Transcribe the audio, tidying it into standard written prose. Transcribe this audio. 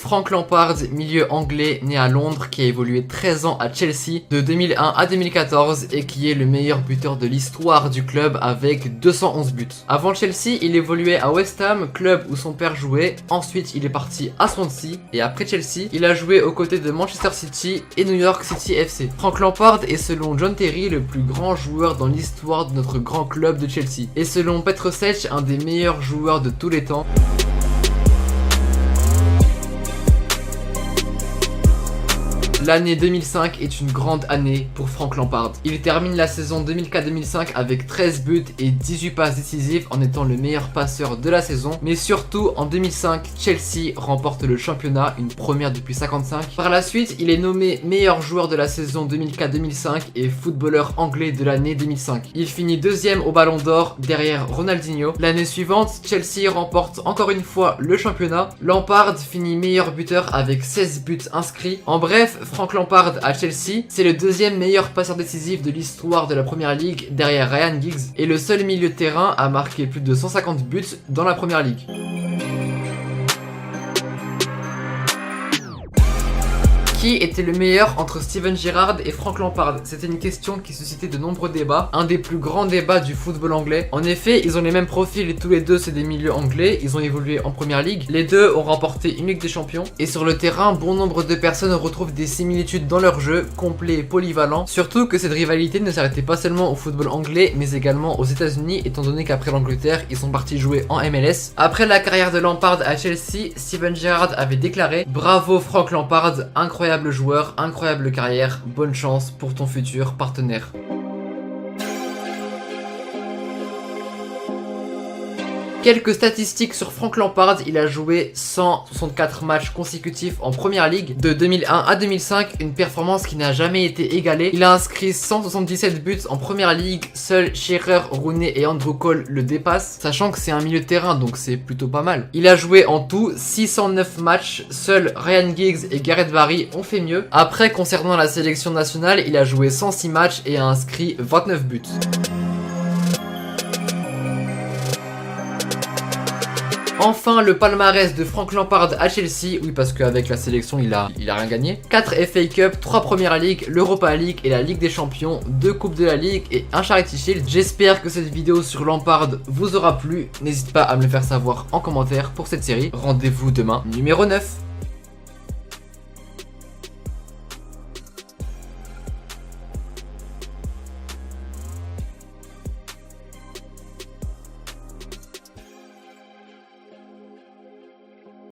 Frank Lampard, milieu anglais né à Londres qui a évolué 13 ans à Chelsea de 2001 à 2014 et qui est le meilleur buteur de l'histoire du club avec 211 buts. Avant Chelsea, il évoluait à West Ham, club où son père jouait. Ensuite, il est parti à Swansea et après Chelsea, il a joué aux côtés de Manchester City et New York City FC. Frank Lampard est selon John Terry le plus grand joueur dans l'histoire de notre grand club de Chelsea et selon Petr Cech un des meilleurs joueurs de tous les temps. L'année 2005 est une grande année pour Frank Lampard. Il termine la saison 2004-2005 avec 13 buts et 18 passes décisives en étant le meilleur passeur de la saison. Mais surtout en 2005, Chelsea remporte le championnat, une première depuis 55. Par la suite, il est nommé meilleur joueur de la saison 2004-2005 et footballeur anglais de l'année 2005. Il finit deuxième au Ballon d'Or derrière Ronaldinho. L'année suivante, Chelsea remporte encore une fois le championnat. Lampard finit meilleur buteur avec 16 buts inscrits. En bref, Frank Lampard à Chelsea, c'est le deuxième meilleur passeur décisif de l'histoire de la Première Ligue derrière Ryan Giggs et le seul milieu de terrain à marquer plus de 150 buts dans la Première Ligue. Qui était le meilleur entre Steven Gerrard et Frank Lampard? C'était une question qui suscitait de nombreux débats, un des plus grands débats du football anglais. En effet, ils ont les mêmes profils et tous les deux c'est des milieux anglais, ils ont évolué en Première Ligue, les deux ont remporté une Ligue des Champions et sur le terrain, bon nombre de personnes retrouvent des similitudes dans leur jeu, complet et polyvalent, surtout que cette rivalité ne s'arrêtait pas seulement au football anglais mais également aux États-Unis étant donné qu'après l'Angleterre, ils sont partis jouer en MLS. Après la carrière de Lampard à Chelsea, Steven Gerrard avait déclaré: "Bravo Frank Lampard, incroyable joueur, incroyable carrière, bonne chance pour ton futur partenaire." Quelques statistiques sur Frank Lampard, il a joué 164 matchs consécutifs en Première Ligue de 2001 à 2005, une performance qui n'a jamais été égalée. Il a inscrit 177 buts en Première Ligue, seuls Shearer, Rooney et Andrew Cole le dépassent, sachant que c'est un milieu de terrain donc c'est plutôt pas mal. Il a joué en tout 609 matchs, seuls Ryan Giggs et Gareth Barry ont fait mieux. Après, concernant la sélection nationale, il a joué 106 matchs et a inscrit 29 buts. Enfin, le palmarès de Frank Lampard à Chelsea, oui parce qu'avec la sélection il a rien gagné. 4 FA Cup, 3 Premier League, l'Europa League et la Ligue des Champions, 2 Coupes de la Ligue et un Charity Shield. J'espère que cette vidéo sur Lampard vous aura plu, n'hésite pas à me le faire savoir en commentaire pour cette série. Rendez-vous demain, numéro 9.